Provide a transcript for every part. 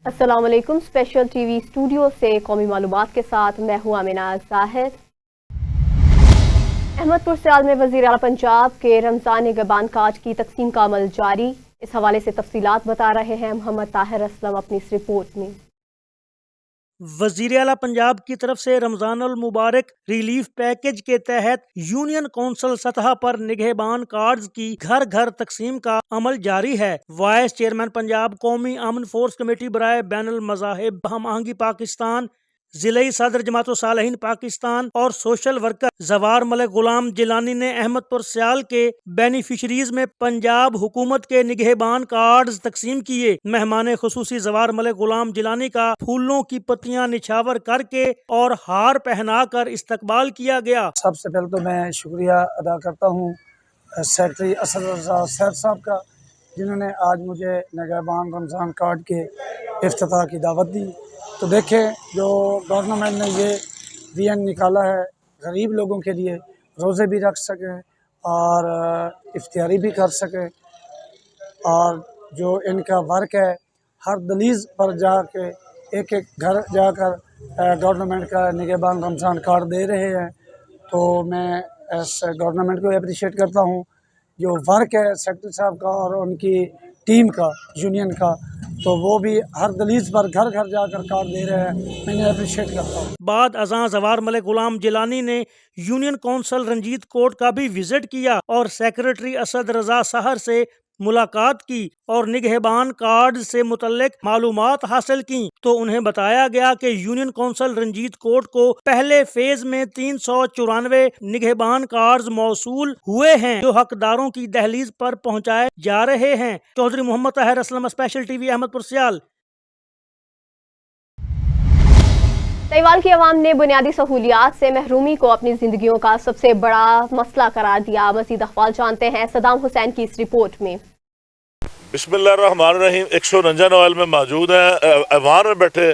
अस्सलाम वालेकुम। Special TV studio से कौमी मालूमात के साथ मैं हूं आमिना जाहिद। अहमदपुर सियाल में वज़ीर आला पंजाब के रमज़ान निगहबान कार्ड की तकसीम का अमल जारी। इस हवाले से तफसीलात बता रहे हैं मोहम्मद ताहिर असलम अपनी इस रिपोर्ट में। वज़ीर आला पंजाब की तरफ से रमज़ान अल मुबारक रिलीफ पैकेज के तहत यूनियन कौंसिल सतह पर निगहबान कार्ड्स की घर घर तकसीम का अमल जारी है। वाइस चेयरमैन पंजाब कौमी अमन फोर्स कमेटी बराए बैनुल मज़ाहिब हम आहंगी पाकिस्तान, ज़िले सदर जमातो सालहीन पाकिस्तान और सोशल वर्कर जवार मलिक गुलाम जिलानी ने अहमदपुर सियाल के बेनिफिशरीज में पंजाब हुकूमत के निगहबान कार्ड्स तकसीम किए। मेहमान खुसूसी जवार मलिक गुलाम जिलानी का फूलों की पत्तियां निछावर करके और हार पहना कर इस्तकबाल किया गया। सबसे पहले तो मैं शुक्रिया अदा करता हूँ सेक्रेटरी असद रज़ा सैद साहब का, जिन्होंने आज मुझे निगहबान रमज़ान कार्ड के इफ्तिताह की दावत दी। तो देखें, जो गवर्नमेंट ने ये वीएन निकाला है गरीब लोगों के लिए, रोज़े भी रख सकें और इफ्तियारी भी कर सकें, और जो इनका वर्क है हर दलीज पर जाके एक एक घर जाकर गवर्नमेंट का निगहबान रमज़ान कार्ड दे रहे हैं। तो मैं इस गवर्नमेंट को अप्रिशिएट करता हूँ। जो वर्क है सेक्रेटरी साहब का और उनकी टीम का, यूनियन का, तो वो भी हर दलीज पर घर घर जाकर कार्ड दे रहे हैं। मैं अप्रिशिएट करता हूँ। बाद अज़ां जवार मलिक गुलाम जिलानी ने यूनियन कौंसिल रंजीत कोर्ट का भी विजिट किया और सेक्रेटरी असद रजा सहर से मुलाकात की और निगहबान कार्ड से मुतल्लिक मालूमात हासिल की। तो उन्हें बताया गया कि यूनियन कौंसिल रंजीत कोर्ट को पहले फेज में 394 निगहबान कार्ड मौसूल हुए हैं, जो हकदारों की दहलीज पर पहुँचाए जा रहे हैं। चौधरी मोहम्मद ताहिर असलम, स्पेशल टीवी, अहमदपुर सियाल। सहीवाल की अवाम ने बुनियादी सहूलियात से महरूमी को अपनी जिंदगियों का सबसे बड़ा मसला करार दिया। मज़ीद अखबार जानते हैं सदाम हुसैन की इस रिपोर्ट में। बिस्मिल्लाहिर्रहमानिर्रहीम। 149 ऑयल में मौजूद है। ऐवान में बैठे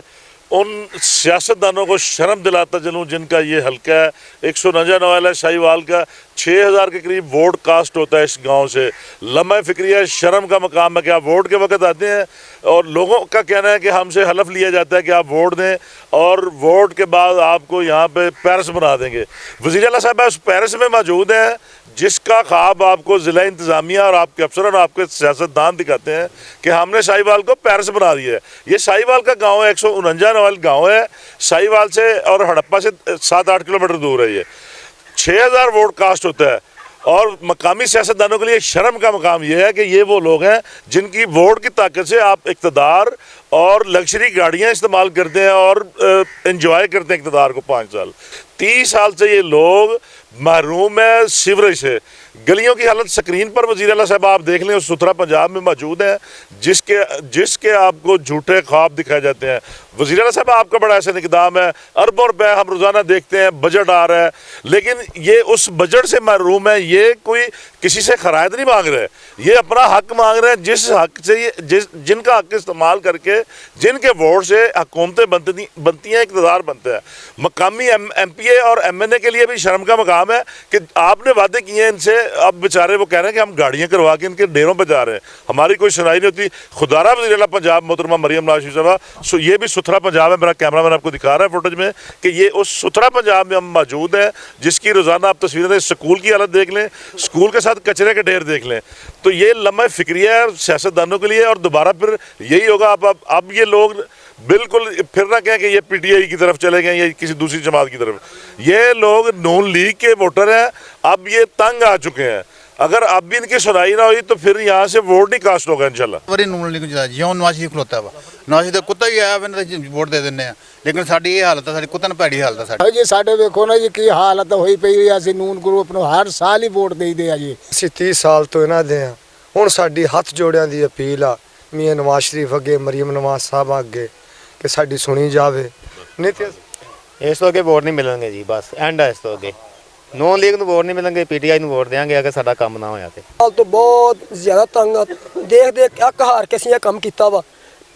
उन सियासतदानों को शर्म दिलाता चलूँ जिनका ये हल्का है। 149 ऑयल है शाहीवाल का। 6000 के करीब वोट कास्ट होता है इस गांव से। लम्हा फिक्रिया शर्म का मकाम है कि आप वोट के वक्त आते हैं और लोगों का कहना है कि हमसे हलफ लिया जाता है कि आप वोट दें और वोट के बाद आपको यहाँ पे पेरिस बना देंगे। वज़ीर आला साहब उस पेरिस में मौजूद हैं जिसका ख्वाब आपको ज़िला इंतज़ामिया और आपके अफसर और आपके सियासतदान दिखाते हैं कि हमने शाहीवाल को पेरिस बना दिया है। ये शाहीवाल का गांव है, 149 ऑयल गांव है। शाहीवाल से और हड़प्पा से 7-8 किलोमीटर दूर है। ये 6000 वोट कास्ट होता है और मकामी सियासतदानों के लिए शर्म का मकाम यह है कि ये वो लोग हैं जिनकी वोट की ताकत से आप इक़्तिदार और लग्जरी गाड़ियां इस्तेमाल करते हैं और एंजॉय करते हैं इक़्तिदार को 5 साल। 30 साल से ये लोग महरूम है सीवरेज से। गलियों की हालत स्क्रीन पर वज़ीर आला साहब आप देख लें, उस सुथरा पंजाब में मौजूद हैं जिसके आपको झूठे ख्वाब दिखाए जाते हैं। वज़ीर आला साहब आपका बड़ा ऐसा इक़दाम है, अरबों रुपए हम रोज़ाना देखते हैं, बजट आ रहा है, लेकिन ये उस बजट से महरूम है। ये कोई किसी से खरायत नहीं मांग रहे, ये अपना हक मांग रहे हैं। जिस हक से जिनका हक इस्तेमाल करके जिनके वोट से हुकूमतें बनती हैं, इक़्तिदार बनते हैं। मकामी MPA और MNA के लिए भी शर्म का मकाम है कि आपने वादे किए हैं इनसे, अब बेचारे वो कह रहे हैं कि हम गाड़ियां करवा के इनके डेरों पे जा रहे हैं, हमारी कोई सुनाई नहीं होती। खुदारा वज़ीर आला पंजाब मोहतरमा मरियम नवाज़ शरीफ साहब, ये भी सुथरा पंजाब है। मेरा कैमरामैन आपको दिखा रहा है फुटेज में कि ये उस सुथरा पंजाब में हम मौजूद हैं जिसकी रोज़ाना आप तस्वीरें, स्कूल की हालत देख लें, स्कूल के साथ कचरे के ढेर देख लें। तो ये लम्हा फिक्रिया है सियासतदानों के लिए और दोबारा फिर यही होगा। अब ये लोग बिल्कुल फिर ना कहें कि ये PTI की तरफ चले गए या किसी दूसरी जमात की तरफ। ये लोग नून लीग के वोटर हैं, अब ये तंग आ चुके हैं। अगर अब भी इनकी सुनाई ना हुई तो फिर यहाँ से वोट नहीं कास्ट होगा इंशाल्लाह। वरी नून लीग जिਉਂ ਨਵਾਜ਼ ਸ਼ਰੀਫ ਖਲੋਤਾ ਵਾ, ਨਵਾਜ਼ ਦਾ ਕੁੱਤਾ ਹੀ ਆਇਆ ਵਾ ਤੇ ਵੋਟ ਦੇ ਦਿੰਦੇ ਆ, ਲੇਕਿਨ ਸਾਡੀ ਇਹ ਹਾਲਤ ਹੈ, ਸਾਡੀ ਕੁੱਤਨ ਭੈੜੀ ਹਾਲਤ ਹੈ ਸਾਡੀ। ਜੀ ਸਾਡੇ ਵੇਖੋ ਨਾ ਜੀ ਕੀ ਹਾਲਤ ਹੋਈ ਪਈ ਹੈ। ਅਸੀਂ ਨੂਨ ਗਰੁੱਪ ਨੂੰ ਹਰ ਸਾਲ ਹੀ ਵੋਟ ਦੇਈਦੇ ਆ ਜੀ। ਅਸੀਂ 30 ਸਾਲ ਤੋਂ ਇਹਨਾਂ ਦੇ ਆ। ਹੁਣ ਸਾਡੀ ਹੱਥ ਜੋੜਿਆਂ ਦੀ ਅਪੀਲ ਆ ਮੀਆਂ ਨਵਾਜ਼ ਸ਼ਰੀਫ ਅੱਗੇ, ਮਰੀਮ ਨਵਾਜ਼ ਸਾਹਿਬ ਅੱਗੇ ਕਿ ਸਾਡੀ ਸੁਣੀ ਜਾਵੇ। ਨਹੀਂ ਤੇ ਇਸ ਤੋਂ ਅੱਗੇ ਵੋਟ ਨਹੀਂ ਮਿਲਣਗੇ ਜੀ, ਬਸ ਐਂਡ ਹੈ। ਇਸ ਤੋਂ ਅੱਗੇ ਨੌਨ ਲੀਗ ਨੂੰ ਵੋਟ ਨਹੀਂ ਮਿਲਣਗੇ, PTI ਨੂੰ ਵੋਟ ਦੇਵਾਂਗੇ ਅਗਰ ਸਾਡਾ ਕੰਮ ਨਾ ਹੋਇਆ ਤੇ। ਹਾਲ ਤੋਂ ਬਹੁਤ ਜ਼ਿਆਦਾ ਤੰਗ ਦੇਖ ਅੱਕ ਹਾਰ ਕੇ ਅਸੀਂ ਇਹ ਕੰਮ ਕੀਤਾ ਵਾ।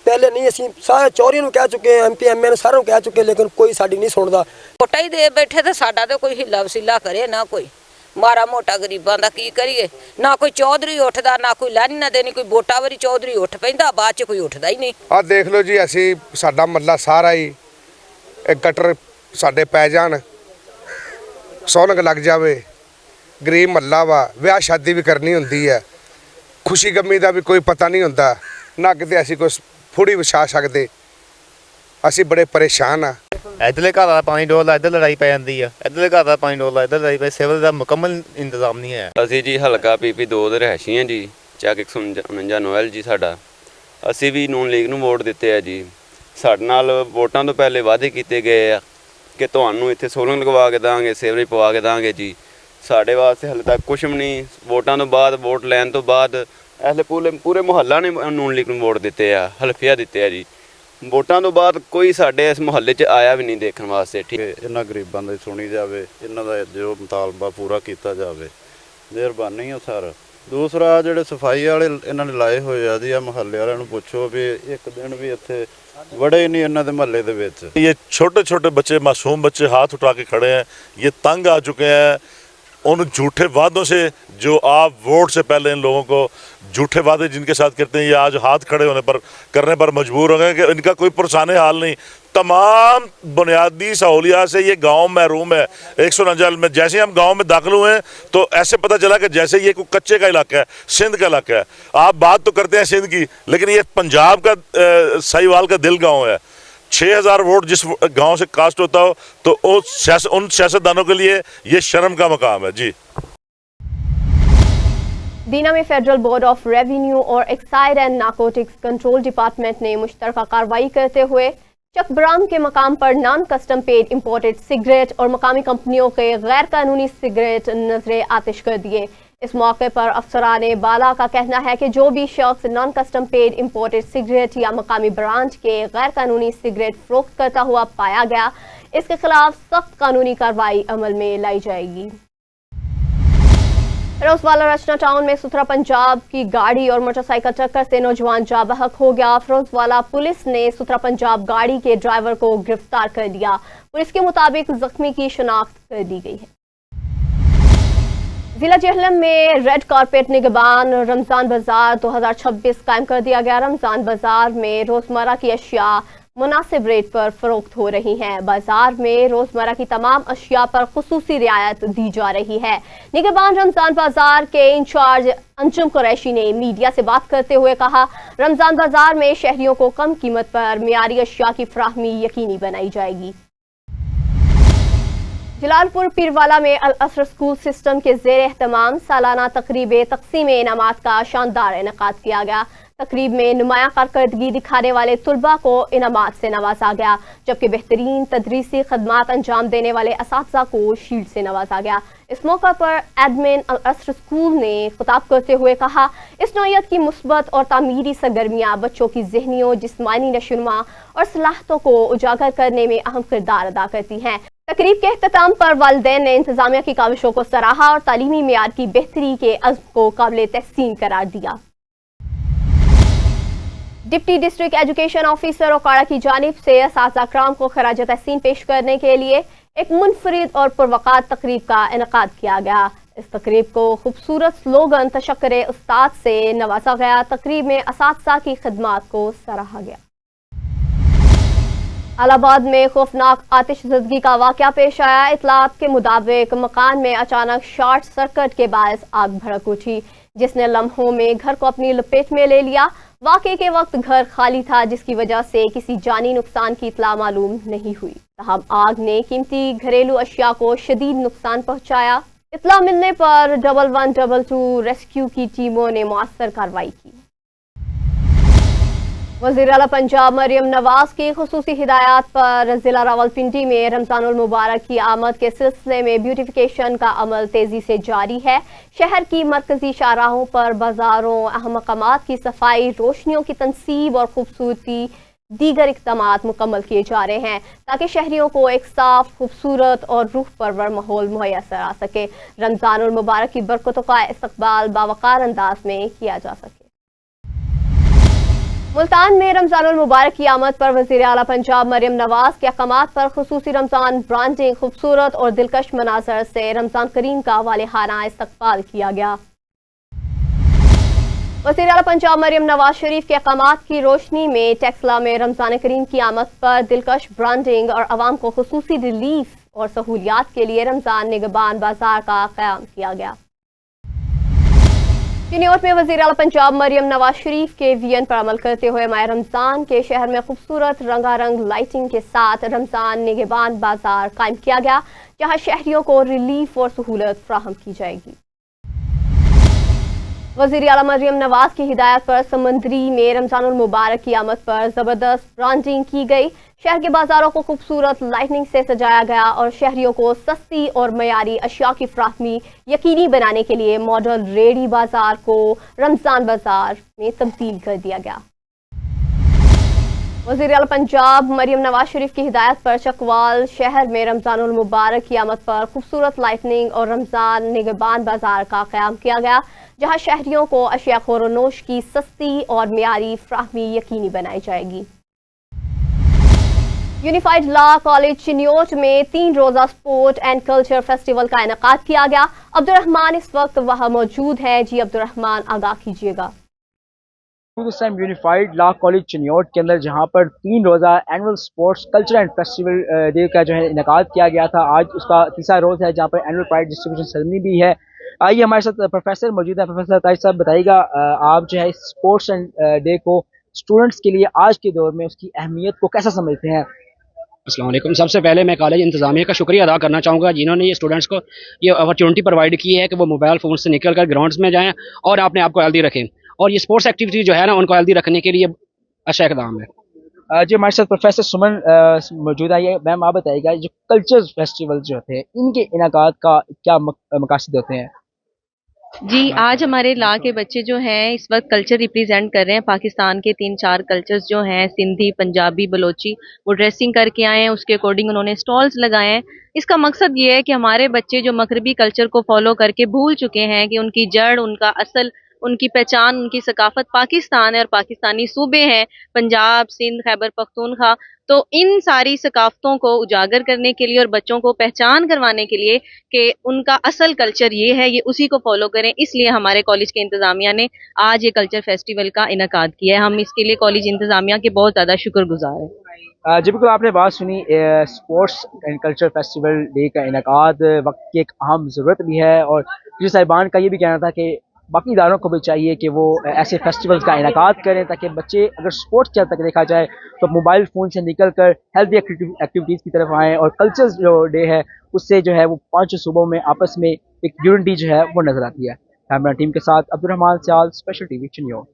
ਪਹਿਲੇ ਨਹੀਂ, ਅਸੀਂ ਸਾਰੇ ਚੌਧਰੀ ਨੂੰ ਕਹਿ ਚੁੱਕੇ, MP MA ਨੂੰ ਸਾਰਿਆਂ ਨੂੰ ਕਹਿ ਚੁੱਕੇ, ਲੇਕਿਨ ਕੋਈ ਸਾਡੀ ਨਹੀਂ ਸੁਣਦਾ। ਵੋਟਾਂ ਹੀ ਦੇ ਬੈਠੇ ਤੇ ਸਾਡਾ ਤੇ ਕੋਈ ਹਿੱਲਾ ਵਸੀਲਾ ਕਰੇ ਨਾ ਕੋਈ। ਮਾਰਾ ਮੋਟਾ ਗਰੀਬਾਂ ਦਾ ਕੀ ਕਰੀਏ। ਨਾ ਕੋਈ ਚੌਧਰੀ ਉੱਠਦਾ, ਨਾ ਕੋਈ ਲੈਣਾ ਦੇਣੀ, ਕੋਈ ਵੋਟਾਂ ਵਾਰੀ ਚੌਧਰੀ ਉੱਠ ਪੈਂਦਾ, ਬਾਅਦ ਚ ਕੋਈ ਉੱਠਦਾ ਹੀ ਨਹੀਂ। ਆਹ ਦੇਖ ਲਓ ਜੀ, ਅਸੀਂ ਸਾਡਾ ਮੱਲਾ ਸਾਰਾ ਹੀ ਇਹ ਗਟਰ ਸਾਡੇ ਪੈ ਜਾਣ, ਸੌਣਕ ਲੱਗ ਜਾਵੇ, ਗਰੀਬ ਮੱਲਾ ਵਾ, ਵਿਆਹ ਸ਼ਾਦੀ ਵੀ ਕਰਨੀ ਹੁੰਦੀ ਹੈ, ਖੁਸ਼ੀ ਗਮੀ ਦਾ ਵੀ ਕੋਈ ਪਤਾ ਨਹੀਂ ਹੁੰਦਾ, ਨਾ ਕਿਤੇ ਅਸੀਂ ਕੋਈ ਫੁੜੀ ਵਿਛਾ ਸਕਦੇ, ਅਸੀਂ ਬੜੇ ਪਰੇਸ਼ਾਨ ਆ। ਇੱਧਰਲੇ ਘਰ ਦਾ ਪਾਣੀ ਡੋਲਦਾ, ਇੱਧਰ ਲੜਾਈ ਪੈ ਜਾਂਦੀ ਆ, ਇੱਧਰਲੇ ਘਰ ਦਾ ਪਾਣੀ ਡੋਲਦਾ, ਇੱਧਰ ਲੜਾਈ ਪੈ, ਸਿਵਲ ਦਾ ਮੁਕੰਮਲ ਇੰਤਜ਼ਾਮ ਨਹੀਂ ਹੈ। ਅਸੀਂ ਜੀ ਹਲਕਾ PP2 ਦੇ ਰਹਿਸ਼ੀ ਹਾਂ ਜੀ, ਚੱਕ 149 ਨੋਇਲ ਜੀ ਸਾਡਾ। ਅਸੀਂ ਵੀ ਨੂਨ ਲੀਗ ਨੂੰ ਵੋਟ ਦਿੱਤੇ ਆ ਜੀ। ਸਾਡੇ ਨਾਲ ਵੋਟਾਂ ਤੋਂ ਪਹਿਲੇ ਵਾਅਦੇ ਕੀਤੇ ਗਏ ਆ ਕਿ ਤੁਹਾਨੂੰ ਇੱਥੇ ਸੋਲਰ ਲਗਵਾ ਕੇ ਦਾਂਗੇ, ਸੇਵਰੇਜ ਪਵਾ ਕੇ ਦਾਂਗੇ ਜੀ। ਸਾਡੇ ਵਾਸਤੇ ਹਾਲੇ ਤੱਕ ਕੁਛ ਵੀ ਨਹੀਂ। ਵੋਟਾਂ ਤੋਂ ਬਾਅਦ, ਵੋਟ ਲੈਣ ਤੋਂ ਬਾਅਦ ਐਸੇ ਪੂਰੇ ਮੁਹੱਲਾ ਨੇ ਨੂਨ ਲੀਗ ਨੂੰ ਵੋਟ ਦਿੱਤੇ ਆ, ਹਲਫੀਆ ਦਿੱਤੇ ਆ ਜੀ। ਵੋਟਾਂ ਤੋਂ ਬਾਅਦ ਕੋਈ ਸਾਡੇ ਇਸ ਮੁਹੱਲੇ 'ਚ ਆਇਆ ਵੀ ਨਹੀਂ ਦੇਖਣ ਵਾਸਤੇ। ਠੀਕ, ਇਹਨਾਂ ਗਰੀਬਾਂ ਦੀ ਸੁਣੀ ਜਾਵੇ, ਇਹਨਾਂ ਦਾ ਜੋ ਮੁਤਾਲਬਾ ਪੂਰਾ ਕੀਤਾ ਜਾਵੇ, ਮਿਹਰਬਾਨੀ ਆ ਸਰ। ਦੂਸਰਾ ਜਿਹੜੇ ਸਫਾਈ ਵਾਲੇ ਇਹਨਾਂ ਨੇ ਲਾਏ ਹੋਏ ਆ ਜੀ, ਆ ਮੁਹੱਲੇ ਵਾਲਿਆਂ ਨੂੰ ਪੁੱਛੋ ਵੀ ਇੱਕ ਦਿਨ ਵੀ ਇੱਥੇ बड़े नहीं इन्हों के महल्ले दे विच। ये छोटे छोटे बच्चे, मासूम बच्चे हाथ उठा के खड़े हैं, ये तंग आ चुके हैं उन झूठे वादों से जो आप वोट से पहले इन लोगों को झूठे वादे जिनके साथ करते हैं, ये आज हाथ खड़े करने पर मजबूर हो गए कि इनका कोई पुरसाने हाल नहीं। तमाम बुनियादी सहूलियात से ये गांव महरूम है। 149 में जैसे हम गांव में दाखिल हुए हैं तो ऐसे पता चला कि जैसे ये कोई कच्चे का इलाका है, सिंध का इलाका है। आप बात तो करते हैं सिंध की, लेकिन ये पंजाब का साहिवाल का दिल गाँव है। 6000 वोट जिस गांव से कास्ट होता हो तो उन सियासतदानों के लिए ये शर्म का मकाम है जी। दीना में फेडरल बोर्ड ऑफ रेवेन्यू और excise and narcotics control department ने मुश्तरका कार्रवाई करते हुए चकबराम के मकाम पर non custom paid imported cigarette और मकामी कंपनियों के गैर कानूनी सिगरेट नजरे आतिश कर दिए। इस मौके पर अफसरान बाला का कहना है कि जो भी शख्स non custom paid imported cigarette या मकामी ब्रांच के गैर कानूनी सिगरेट फरोख्त करता हुआ पाया गया, इसके खिलाफ सख्त कानूनी कार्रवाई अमल में लाई जाएगी। फिरोजवाला रचना टाउन में सुथरा पंजाब की गाड़ी और मोटरसाइकिल टक्कर से नौजवान जाँ बहक हो गया। फिरोजवाला पुलिस ने सुथरा पंजाब गाड़ी के ड्राइवर को गिरफ्तार कर लिया। पुलिस के मुताबिक जख्मी की शिनाख्त कर दी गई है। जिला जेहलम में रेड कारपेट निगहबान रमजान बाजार 2026 कायम कर दिया गया। रमजान बाजार में रोजमर्रा की अशिया मुनासिब रेट पर फरोख्त हो रही हैं। बाजार में रोजमर्रा की तमाम अशिया पर खुसूसी रियायत दी जा रही है। निगहबान रमजान बाजार के इंचार्ज अंजुम कुरैशी ने मीडिया से बात करते हुए कहा, रमजान बाजार में शहरियों को कम कीमत पर मियारी अशिया की फराहमी यकीनी बनाई जाएगी। जलालपुर पीरवाला में अल असर स्कूल सिस्टम के ज़ेर एहतमाम सालाना तकरीब तकसीम इनामात का शानदार इनेकाद किया गया। तकरीब में नुमाया कारकर्दगी दिखाने वाले तुलबा को इनामात से नवाजा गया, जबकि बेहतरीन तदरीसी खदमात अंजाम देने वाले असातिज़ा को शील्ड से नवाजा गया। इस मौका पर एडमिन अल असर स्कूल ने खिताब करते हुए कहा, इस नौयत की मुस्बत और तामीरी सरगर्मियाँ बच्चों की ज़हनी और जिस्मानी नशोनुमा और सलाहियतों को उजागर करने में अहम किरदार अदा करती हैं। तकरीब के अख्ताम पर वालिदैन ने इंतजामिया की काविशों को सराहा और तालीमी मेयार की बेहतरी के अज़्म को काबिल तहसीन करार दिया। Deputy district education officer Okara की जानिब से असातिज़ा कराम को खराज तहसीन पेश करने के लिए एक मुनफरिद और पुरवक़ार तकरीब का इनेकाद किया गया। इस तकरीब को खूबसूरत स्लोगन तशक्कुरे उस्ताद से नवाजा गया। तकरीब में असातिज़ा की खिदमात को सराहा गया। इलाहाबाद में खौफनाक आतिशज़दगी का वाक़या पेश आया। इतलात के मुताबिक मकान में अचानक शॉर्ट सर्किट के बायस आग भड़क उठी, जिसने लम्हों में घर को अपनी लपेट में ले लिया। वाक़े के वक्त घर खाली था, जिसकी वजह से किसी जानी नुकसान की इतला मालूम नहीं हुई। तहम आग ने कीमती घरेलू अशिया को शदीद नुकसान पहुंचाया। इतला मिलने पर 1122 रेस्क्यू की टीमों ने मुअस्सर कार्रवाई की। वज़ीर आला पंजाब मरियम नवाज की खुसूसी हिदायत पर जिला रावलपिंडी में रमजानुल मुबारक की आमद के सिलसिले में ब्यूटिफिकेशन का अमल तेजी से जारी है। शहर की मरकजी शाहराहों पर बाजारों, अहम मकामात की सफाई, रोशनियों की तनसीब और खूबसूरती दीगर इक़दामात मुकम्मल किए जा रहे हैं ताकि शहरियों को एक साफ, खूबसूरत और रूह परवर माहौल मुहैसर आ सके। रमजानुल मुबारक की बरकतों का इस्तकबाल बावकार अंदाज में किया जा सके। मुल्तान में रमजानुल मुबारक की आमद पर वज़ीर आला पंजाब मरियम नवाज के अहकामात पर खुसूसी रमजान ब्रांडिंग, खूबसूरत और दिलकश मनाजर से रमजान करीम का वालिहाना इस्तकबाल किया गया। वज़ीर आला पंजाब मरियम नवाज शरीफ के अहकामात की रोशनी में टेक्सला में रमजान करीम की आमद पर दिलकश ब्रांडिंग और आवाम को खुसूसी रिलीफ और सहूलियात के लिए रमजान निगहबान बाजार का क़याम किया गया। चिन्योट में वज़ीर आला पंजाब मरियम नवाज शरीफ के विजन पर अमल करते हुए माह रमज़ान के शहर में खूबसूरत रंगारंग लाइटिंग के साथ रमज़ान निगहबान बाजार कायम किया गया, जहां शहरियों को रिलीफ और सहूलत फराहम की जाएगी। वज़ीर आला मरियम नवाज की हिदायत पर समंदरी में रमज़ानुल मुबारक की आमद पर ज़बरदस्त ब्रांडिंग की गई। शहर के बाजारों को खूबसूरत लाइटनिंग से सजाया गया और शहरियों को सस्ती और मयारी अशिया की फराहमी यकीनी बनाने के लिए मॉडल रेडी बाजार को रमज़ान बाजार में तब्दील कर दिया गया। वज़ीर आला पंजाब मरियम नवाज शरीफ की हिदायत पर चकवाल शहर में रमज़ानुल मुबारक की आमद पर खूबसूरत लाइटनिंग और रमज़ान निगहबान बाजार का क़याम किया गया, जहां शहरियों को अशिया खोरोनोश की सस्ती और मियारी फराहमी यकीनी बनाई जाएगी। यूनिफाइड लॉ कॉलेज चिन्योट में 3 रोज़ा स्पोर्ट एंड कल्चर फेस्टिवल का इनेकाद किया गया। अब्दुर्रहमान इस वक्त वहाँ मौजूद है। जी अब्दुर्रहमान, आगाह कीजिएगा। इस time unified law college Chiniot के अंदर जहाँ पर 3 रोज़ा annual sports culture and festival day का जो है इनेकाद किया गया था। आज उसका तीसरा रोज़ है, जहाँ पर एनुअल प्राइज डिस्ट्रीब्यूशन सेरेमनी भी है। आइए हमारे साथ प्रोफेसर मौजूद है। प्रोफेसर ताज साहब, बताइएगा आप जो है स्पोर्ट्स एंड डे को स्टूडेंट्स के लिए आज के दौर में उसकी अहमियत को कैसा समझते हैं? अस्सलाम वालेकुम। सबसे पहले मैं कॉलेज इंतज़ामिया का शुक्रिया अदा करना चाहूँगा, जिन्होंने ये स्टूडेंट्स को ये अपॉर्चुनिटी प्रोवाइड की है कि वो मोबाइल फ़ोन से निकल कर ग्राउंड्स में जाएँ और अपने आप को हेल्दी रखें, और ये स्पोर्ट्स एक्टिविटी जो है ना, उनको हेल्दी रखने के लिए अच्छा इक़दाम है। जी हमारे साथ प्रोफेसर सुमन मौजूद है। मैम आप बताइएगा, जो कल्चर फेस्टिवल जो थे इनके इनेकाद का क्या मकासद होते हैं? जी, आज हमारे लॉ के बच्चे जो हैं इस वक्त कल्चर रिप्रेजेंट कर रहे हैं। पाकिस्तान के 3-4 कल्चर्स जो हैं, सिंधी, पंजाबी, बलोची, वो ड्रेसिंग करके आए हैं, उसके अकॉर्डिंग उन्होंने स्टॉल्स लगाए हैं। इसका मकसद ये है कि हमारे बच्चे जो मगरबी कल्चर को फॉलो करके भूल चुके हैं कि उनकी जड़, उनका असल, उनकी पहचान, उनकी सकाफत पाकिस्तान है और पाकिस्तानी सूबे हैं, पंजाब, सिंध, खैबर पख्तूनख्वा। तो इन सारी सकाफतों को उजागर करने के लिए और बच्चों को पहचान करवाने के लिए कि उनका असल कल्चर ये है, ये उसी को फॉलो करें, इसलिए हमारे कॉलेज के इंतज़ामिया ने आज ये कल्चर फेस्टिवल का इनेकाद किया है। हम इसके लिए कॉलेज इंतज़ामिया के बहुत ज़्यादा शुक्रगुजार हैं। जी बिल्कुल, आपने बात सुनी। Sports and culture festival day का इनेकाद वक्त की एक अहम ज़रूरत भी है, और जी साहिबान का ये भी कहना था कि बाकी इदारों को भी चाहिए कि वो ऐसे फेस्टिवल्स का इनेकाद करें, ताकि बच्चे अगर स्पोर्ट्स के हद तक देखा जाए तो मोबाइल फ़ोन से निकल कर हेल्दी एक्टिविटीज़ की तरफ आएँ, और कल्चर जो डे है उससे जो है वो 5 सूबों में आपस में एक यूनिटी जो है वो नज़र आती है। कैमरा टीम के साथ अब्दुर्रहमान सियाल, स्पेशल टीवी चिन्योट।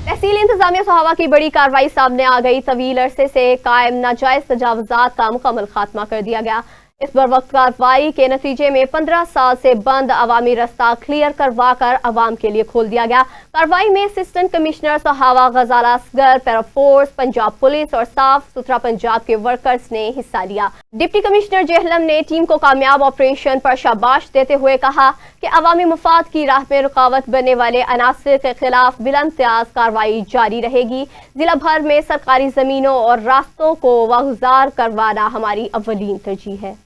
तहसील इंतजामिया सोहावा की बड़ी कार्रवाई सामने आ गई। तवील अरसे से कायम नाजायज तजावुजात का मुकम्मल खात्मा कर दिया गया। इस बरवक्त कार्रवाई के नतीजे में 15 साल से बंद अवामी रास्ता क्लियर करवा कर अवाम के लिए खोल दिया गया। कार्रवाई में असिस्टेंट कमिश्नर सोहावा गजाला असगर, पैराफोर्स, पंजाब पुलिस और साफ सुथरा पंजाब के वर्कर्स ने हिस्सा लिया। डिप्टी कमिश्नर जेहलम ने टीम को कामयाब ऑपरेशन पर शाबाश देते हुए कहा कि अवामी मुफाद की राह में रुकावट बनने वाले अनासर के खिलाफ बिलाइम्तियाज कार्रवाई जारी रहेगी। जिला भर में सरकारी जमीनों और रास्तों को वागुजार करवाना हमारी अव्वलीन तरजीह है।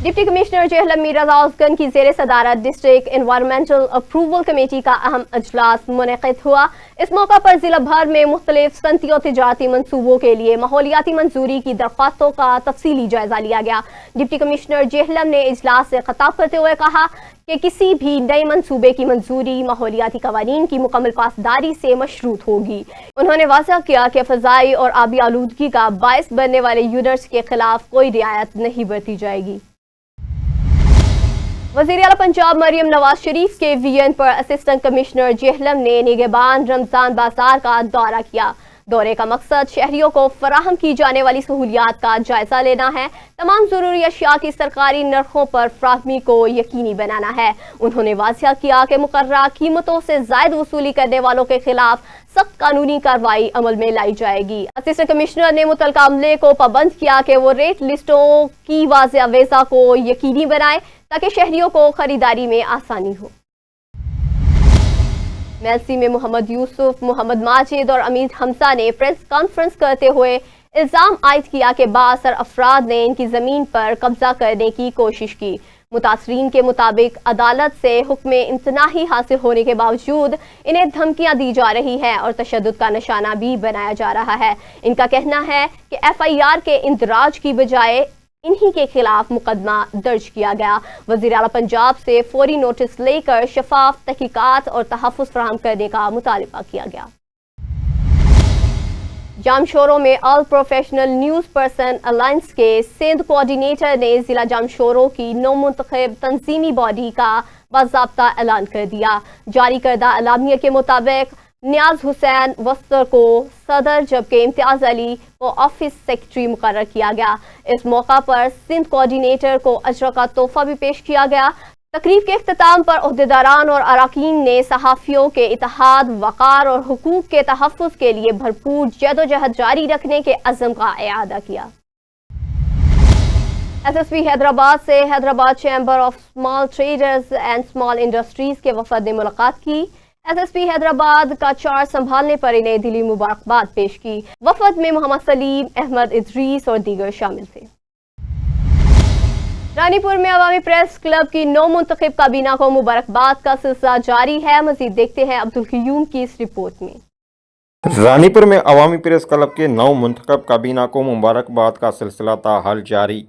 डिप्टी कमिश्नर जेहलम मीर रज़ा उसगन की ज़ेर सदारत डिस्ट्रिक्ट एनवायरमेंटल अप्रूवल कमेटी का अहम अजलास मुनक़िद हुआ। इस मौका पर जिला भर में मुख्तलिफ सनती और तिजारती मनसूबों के लिए माहौलियाती मंजूरी की दरख्वास्तों का तफसीली जायजा लिया गया। डिप्टी कमिश्नर जेहलम ने इजलास से खिताब करते हुए कहा कि किसी भी नए मंसूबे की मंजूरी माहौलियाती कवानीन की मुकम्मल पासदारी से मशरूत होगी। उन्होंने वाज़ह किया कि फ़ज़ाई और आबी आलूदगी का बायस बनने वाले यूनिट्स के खिलाफ कोई रियायत नहीं बरती जाएगी। वज़ीर आला पंजाब मरियम नवाज शरीफ के विजन पर असिस्टेंट कमिश्नर जेहलम ने निगहबान रमज़ान बाजार का दौरा किया। दौरे का मकसद शहरियों को फराहम की जाने वाली सहूलियात का जायजा लेना है, तमाम ज़रूरी अशिया की सरकारी नरखों पर फराहमी को यकीनी बनाना है। उन्होंने वाज़ह किया कि मुकर्ररा कीमतों से ज़ायद वसूली करने वालों के खिलाफ सख्त कानूनी कार्रवाई अमल में लाई जाएगी। असिस्टेंट कमिश्नर ने मुतलका अमले को पाबंद किया कि वो रेट लिस्टों की वाज़ह वेज़ा को यकीनी बनाए ताकि शहरियों को खरीदारी में आसानी हो। MLC में मोहम्मद यूसुफ, मोहम्मद माजिद और अमीर हमजा ने प्रेस कॉन्फ्रेंस करते हुए इल्ज़ाम आयद किया कि बाअसर अफराद ने इनकी ज़मीन पर कब्जा करने की कोशिश की। मुतासरीन के मुताबिक अदालत से हुक्म इम्तनाही हासिल होने के बावजूद इन्हें धमकियां दी जा रही हैं और तशद्दुद का निशाना भी बनाया जा रहा है। इनका कहना है कि FIR के इंदराज की बजाय इन्हीं के खिलाफ मुकदमा दर्ज किया गया। वज़ीर आला पंजाब से फौरी नोटिस लेकर शफाफ तहकीकात और तहफ़्फ़ुज़ फराहम करने का मुतालबा किया गया। जामशोरों में all professional news person alliance के सिंध कोऑर्डिनेटर ने ज़िला जामशोरों की नौमुंतखब तंजीमी बॉडी का बाज़ाब्ता ऐलान कर दिया। जारी करदा एलामिया के मुताबिक नियाज हुसैन वस्तर को सदर जबकि इम्तियाज़ अली को ऑफिस सेक्रेटरी मुकर्रर किया गया। इस मौका पर सिंध कोऑर्डिनेटर को अजरा का तोहफा भी पेश किया गया। तकरीब के इख्तिताम पर ओहदेदारान और अराकीन ने सहाफ़ियों के इत्तेहाद, वक़ार और हुकूक के तहफ़्फ़ुज़ के लिए भरपूर जदोजहद जारी रखने के अज़्म का इआदा किया। SSP हैदराबाद से Hyderabad chamber of small traders and small industries के वफद ने मुलाकात की। SSP हैदराबाद का चार्ज संभालने पर इन्हें दिली मुबारकबाद पेश की। वफद में मोहम्मद सलीम, अहमद इदरीस और दीगर शामिल थे। रानीपुर में अवामी प्रेस क्लब की नौमुंतखब काबीना को मुबारकबाद का सिलसिला जारी है। मजीद देखते हैं अब्दुल क़य्यूम की इस रिपोर्ट में। रानीपुर में अवामी प्रेस क्लब के नौमुंतखब काबीना को मुबारकबाद का सिलसिला ताहाल जारी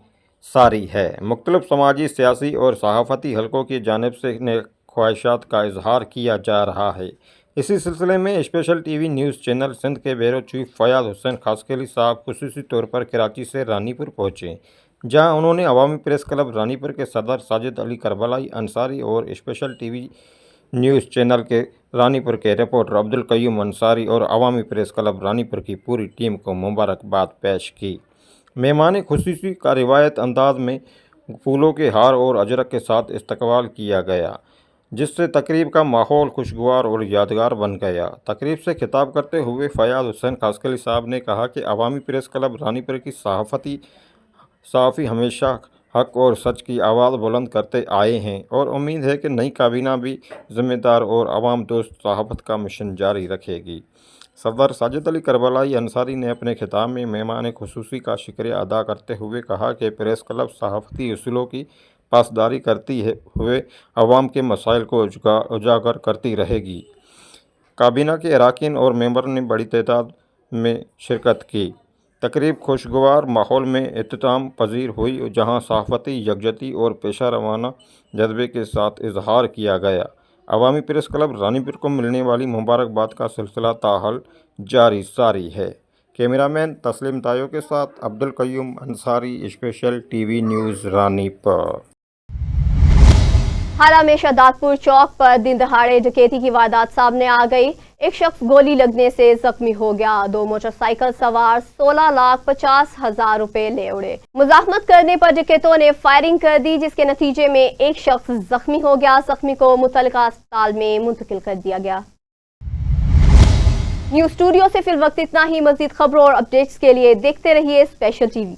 सारी है। मुख्तलिफ समाजी, सियासी और सहाफ़ती हलकों की जानिब से नेक ख्वाहिशात का इजहार किया जा रहा है। इसी सिलसिले में special TV news channel Sindh के ब्यूरो चीफ फयाज हुसैन खासकेली साहब खुसूसी तौर पर कराची से रानीपुर पहुँचे, जहां उन्होंने अवामी प्रेस क्लब रानीपुर के सदर साजिद अली करबलाई अंसारी और स्पेशल TV न्यूज़ चैनल के रानीपुर के रिपोर्टर अब्दुल क़य्यूम अंसारी और अवामी प्रेस क्लब रानीपुर की पूरी टीम को मुबारकबाद पेश की। मेहमान खुसूसी का रिवायत अंदाज में फूलों के हार और अजरक के साथ इस्तकबाल किया गया, जिससे तकरीब का माहौल खुशगवार और यादगार बन गया। तकरीब से खिताब करते हुए फयाज हुसैन खासकेली साहब ने कहा कि अवामी प्रेस क्लब रानीपुर की सहाफ़ी हमेशा हक और सच की आवाज़ बुलंद करते आए हैं और उम्मीद है कि नई काबीना भी ज़िम्मेदार और आवाम दोस्त सहाफ़त का मिशन जारी रखेगी। सदर साजिद अली करबलाई अंसारी ने अपने खिताब में मेहमान खुसूसी का शुक्रिया अदा करते हुए कहा कि प्रेस क्लब सहाफ़ती उसूलों की पासदारी करती हुए अवाम के मसाइल को उजागर करती रहेगी। काबीना के अराकीन और मेंबर ने बड़ी तादाद में शिरकत की। तकरीब खुशगवार माहौल में इख्तिताम पजीर हुई, जहां सहाफ़ती यकजहती और पेशा रवाना जज्बे के साथ इजहार किया गया। अवामी प्रेस क्लब रानीपुर को मिलने वाली मुबारकबाद का सिलसिला ताहाल जारी सारी है। कैमरामैन तस्लीम तायो के साथ Abdul Qayyum Ansari, special TV news Ranipur. हाल में शहदादपुर चौक पर दिन दहाड़े डकैती की वारदात सामने आ गई। एक शख्स गोली लगने से जख्मी हो गया। 2 मोटरसाइकिल सवार 16,50,000 रुपए ले उड़े। मुजाहमत करने पर डकैतों ने फायरिंग कर दी, जिसके नतीजे में एक शख्स जख्मी हो गया। जख्मी को मुतल्लिका अस्पताल में मुंतकिल कर दिया गया। न्यूज़ स्टूडियो से फिल वक्त इतना ही। मजीद खबरों और अपडेट्स के लिए देखते रहिए स्पेशल TV।